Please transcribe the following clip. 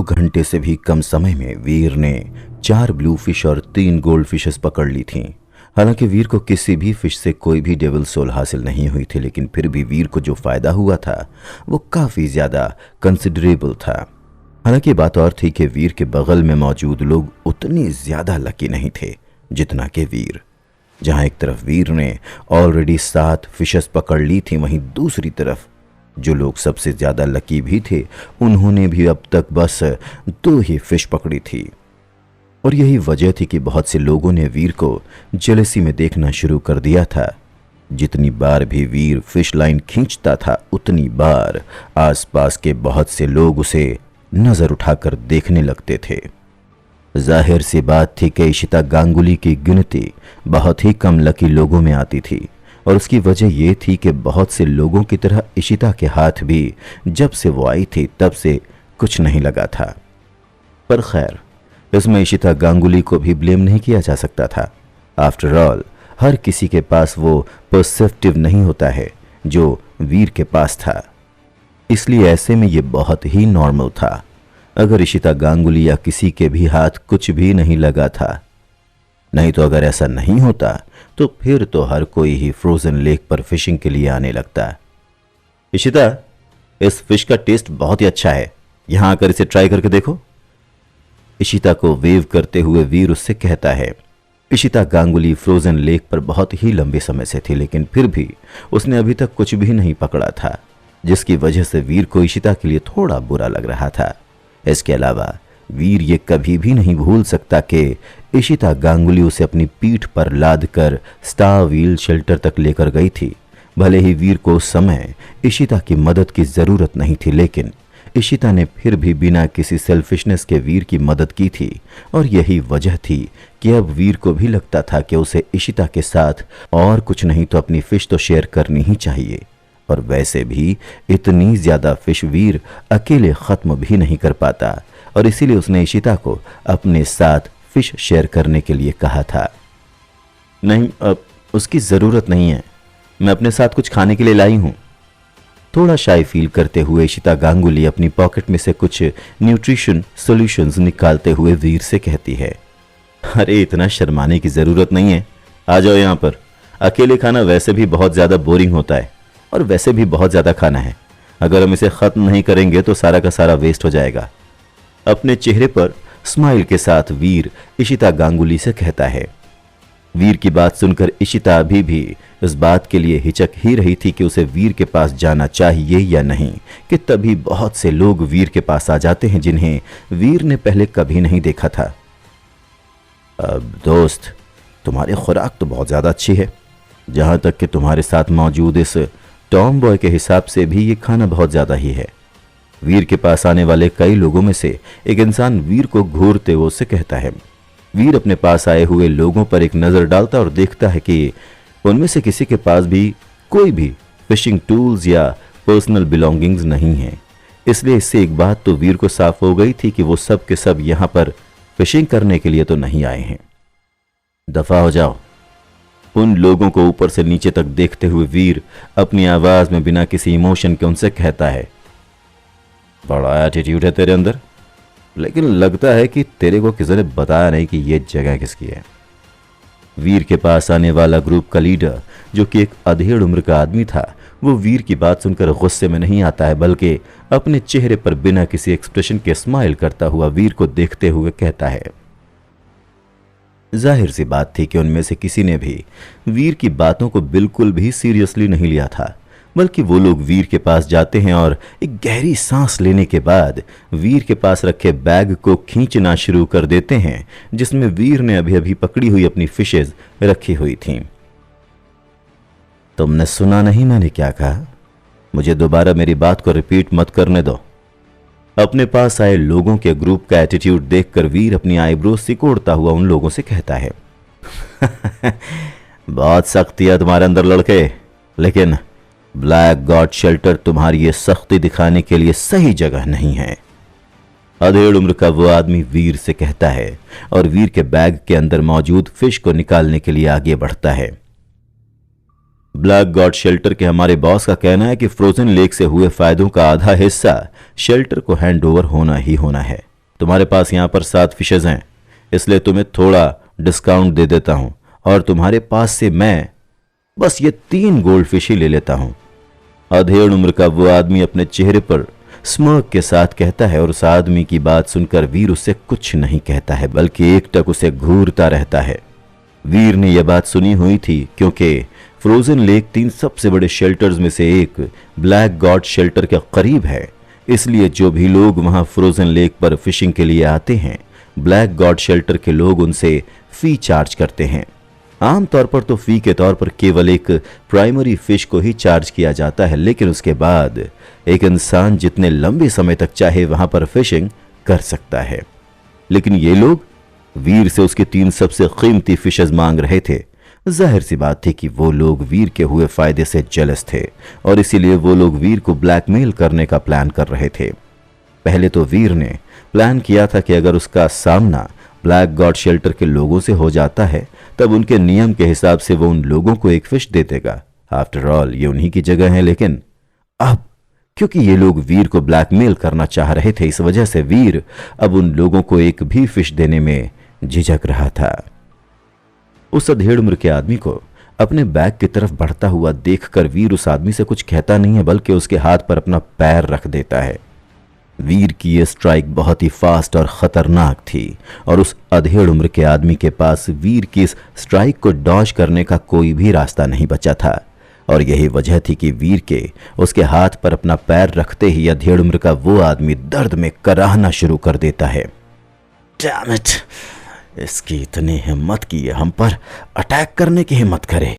घंटे से भी कम समय में वीर ने 4 ब्लू फिश और 3 गोल्ड फिशेस पकड़ ली थीं। हालांकि वीर को किसी भी फिश से कोई भी डेविल सोल हासिल नहीं हुई थी, लेकिन फिर भी वीर को जो फायदा हुआ था वो काफी ज्यादा कंसिडरेबल था। हालांकि बात और थी कि वीर के बगल में मौजूद लोग उतने ज्यादा लकी नहीं थे जितना कि वीर। जहां एक तरफ वीर ने ऑलरेडी 7 फिशेस पकड़ ली थी, वहीं दूसरी तरफ जो लोग सबसे ज्यादा लकी भी थे उन्होंने भी अब तक बस 2 ही फिश पकड़ी थी। और यही वजह थी कि बहुत से लोगों ने वीर को जेलसी में देखना शुरू कर दिया था। जितनी बार भी वीर फिश लाइन खींचता था उतनी बार आसपास के बहुत से लोग उसे नजर उठाकर देखने लगते थे। जाहिर सी बात थी कि इशिता गांगुली की गिनती बहुत ही कम लकी लोगों में आती थी, और उसकी वजह यह थी कि बहुत से लोगों की तरह इशिता के हाथ भी जब से वो आई थी तब से कुछ नहीं लगा था। पर खैर, इसमें इशिता गांगुली को भी ब्लेम नहीं किया जा सकता था। आफ्टर ऑल, हर किसी के पास वो परसेप्टिव नहीं होता है जो वीर के पास था। इसलिए ऐसे में ये बहुत ही नॉर्मल था। अगर इशिता गांगुली या किसी के भी हाथ कुछ भी नहीं लगा था, नहीं तो अगर ऐसा नहीं होता तो फिर तो हर कोई ही फ्रोजन लेक पर फिशिंग के लिए आने लगता। इशिता, इस फिश का टेस्ट बहुत ही अच्छा है, यहां आकर इसे ट्राई करके देखो। इशिता को वेव करते हुए वीर उससे कहता है। इशिता गांगुली फ्रोजन लेक पर बहुत ही लंबे समय से थी, लेकिन फिर भी उसने अभी तक कुछ भी नहीं पकड़ा था, जिसकी वजह से वीर को इशिता के लिए थोड़ा बुरा लग रहा था। इसके अलावा वीर ये कभी भी नहीं भूल सकता कि इशिता गांगुली उसे अपनी पीठ पर लाद कर स्टार व्हील शेल्टर तक लेकर गई थी। भले ही वीर को उस समय इशिता की मदद की जरूरत नहीं थी, लेकिन इशिता ने फिर भी बिना किसी सेल्फिशनेस के वीर की मदद की थी, और यही वजह थी कि अब वीर को भी लगता था कि उसे इशिता के साथ और कुछ नहीं तो अपनी फिश तो शेयर करनी ही चाहिए। और वैसे भी इतनी ज्यादा फिश वीर अकेले खत्म भी नहीं कर पाता, और इसीलिए उसने इशिता को अपने साथ फिश शेयर करने के लिए कहा था। नहीं, अब उसकी जरूरत नहीं है, मैं अपने साथ कुछ खाने के लिए लाई हूं। थोड़ा शाय फील करते हुए इशिता गांगुली अपनी पॉकेट में से कुछ न्यूट्रिशन सॉल्यूशंस निकालते हुए वीर से कहती है। अरे, इतना शर्माने की जरूरत नहीं है, आ जाओ यहां पर। अकेले खाना वैसे भी बहुत ज्यादा बोरिंग होता है, और वैसे भी बहुत ज्यादा खाना है। अगर हम इसे खत्म नहीं करेंगे तो सारा का सारा वेस्ट हो जाएगा। अपने चेहरे पर स्माइल के साथ वीर इशिता गांगुली से कहता है। वीर की बात सुनकर इशिता अभी भी इस बात के लिए हिचक ही रही थी कि उसे वीर के पास जाना चाहिए या नहीं, कि तभी बहुत से लोग वीर के पास आ जाते हैं जिन्हें वीर ने पहले कभी नहीं देखा था। अब दोस्त, तुम्हारी खुराक तो बहुत ज्यादा अच्छी है, जहां तक कि तुम्हारे साथ मौजूद इस टॉम बॉय के हिसाब से भी ये खाना बहुत ज्यादा ही है। वीर के पास आने वाले कई लोगों में से एक इंसान वीर को घूरते हुए उससे कहता है। वीर अपने पास आए हुए लोगों पर एक नजर डालता और देखता है कि उनमें से किसी के पास भी कोई भी फिशिंग टूल्स या पर्सनल बिलोंगिंग्स नहीं है। इसलिए इससे एक बात तो वीर को साफ हो गई थी कि वो सब के सब यहां पर फिशिंग करने के लिए तो नहीं आए हैं। दफा हो जाओ। उन लोगों को ऊपर से नीचे तक देखते हुए वीर अपनी आवाज में बिना किसी इमोशन के उनसे कहता है। बड़ा एटीट्यूड है तेरे अंदर, लेकिन लगता है कि तेरे को किसी ने बताया नहीं कि यह जगह किसकी है। वीर के पास आने वाला ग्रुप का लीडर, जो कि एक अधेड़ उम्र का आदमी था, वो वीर की बात सुनकर गुस्से में नहीं आता है, बल्कि अपने चेहरे पर बिना किसी एक्सप्रेशन के स्माइल करता हुआ वीर को देखते हुए कहता है। जाहिर सी बात थी कि उनमें से किसी ने भी वीर की बातों को बिल्कुल भी सीरियसली नहीं लिया था, बल्कि वो लोग वीर के पास जाते हैं और एक गहरी सांस लेने के बाद वीर के पास रखे बैग को खींचना शुरू कर देते हैं, जिसमें वीर ने अभी अभी पकड़ी हुई अपनी फिशेज रखी हुई थीं। तुमने सुना नहीं मैंने क्या कहा? मुझे दोबारा मेरी बात को रिपीट मत करने दो। अपने पास आए लोगों के ग्रुप का एटीट्यूड देखकर वीर अपनी आईब्रो सिकोड़ता हुआ उन लोगों से कहता है। बहुत सख्ती है तुम्हारे अंदर लड़के, लेकिन ब्लैक गॉड शेल्टर तुम्हारी ये सख्ती दिखाने के लिए सही जगह नहीं है। अधेड़ उम्र का वो आदमी वीर से कहता है और वीर के बैग के अंदर मौजूद फिश को निकालने के लिए आगे बढ़ता है। ब्लैक गॉड शेल्टर के हमारे बॉस का कहना है कि फ्रोजन लेक से हुए फायदों का आधा हिस्सा शेल्टर को हैंड ओवर होना ही होना है। तुम्हारे पास यहाँ पर 7 फिशेज हैं, इसलिए तुम्हें थोड़ा डिस्काउंट दे देता हूं और तुम्हारे पास से मैं बस ये 3 गोल्ड फिश ही ले लेता हूं। अधेड़ उम्र का वो आदमी अपने चेहरे पर स्मर्क के साथ कहता है और उस आदमी की बात सुनकर वीर उससे कुछ नहीं कहता है, बल्कि एकटक उसे घूरता रहता है। वीर ने यह बात सुनी हुई थी क्योंकि फ्रोजन लेक 3 सबसे बड़े शेल्टर्स में से एक ब्लैक गॉड शेल्टर के करीब है, इसलिए जो भी लोग वहां फ्रोजन लेक पर फिशिंग के लिए आते हैं, ब्लैक गॉड शेल्टर के लोग उनसे फी चार्ज करते हैं। आमतौर पर तो फी के तौर पर केवल एक प्राइमरी फिश को ही चार्ज किया जाता है, लेकिन उसके बाद एक इंसान जितने लंबे समय तक चाहे वहां पर फिशिंग कर सकता है। लेकिन ये लोग वीर से उसके 3 सबसे कीमती फिशेज मांग रहे थे। जाहिर सी बात थी कि वो लोग वीर के हुए फायदे से जेलस थे और इसीलिए वो लोग वीर को ब्लैकमेल करने का प्लान कर रहे थे। पहले तो वीर ने प्लान किया था कि अगर उसका सामना ब्लैक गॉड शेल्टर के लोगों से हो जाता है तब उनके नियम के हिसाब से वो उन लोगों को एक फिश दे देगा। आफ्टर ऑल ये उन्हीं की जगह है, लेकिन अब क्योंकि ये लोग वीर को ब्लैकमेल करना चाह रहे थे, इस वजह से वीर अब उन लोगों को एक भी फिश देने में झिझक रहा था। उस अधेड़ उम्र के आदमी को अपने बैग की तरफ बढ़ता हुआ देखकर वीर उस आदमी से कुछ कहता नहीं है, बल्कि उसके हाथ पर अपना पैर रख देता है। वीर की यह स्ट्राइक बहुत ही फास्ट और खतरनाक थी और उस अधेड़ उम्र के आदमी के पास वीर की इस स्ट्राइक को डॉज करने का कोई भी रास्ता नहीं बचा था। और यही वजह थी कि वीर के उसके हाथ पर अपना पैर रखते ही अधेड़ उम्र का वो आदमी दर्द में कराहना शुरू कर देता है। Damn it! इसकी इतनी हिम्मत की हम पर अटैक करने की हिम्मत करे।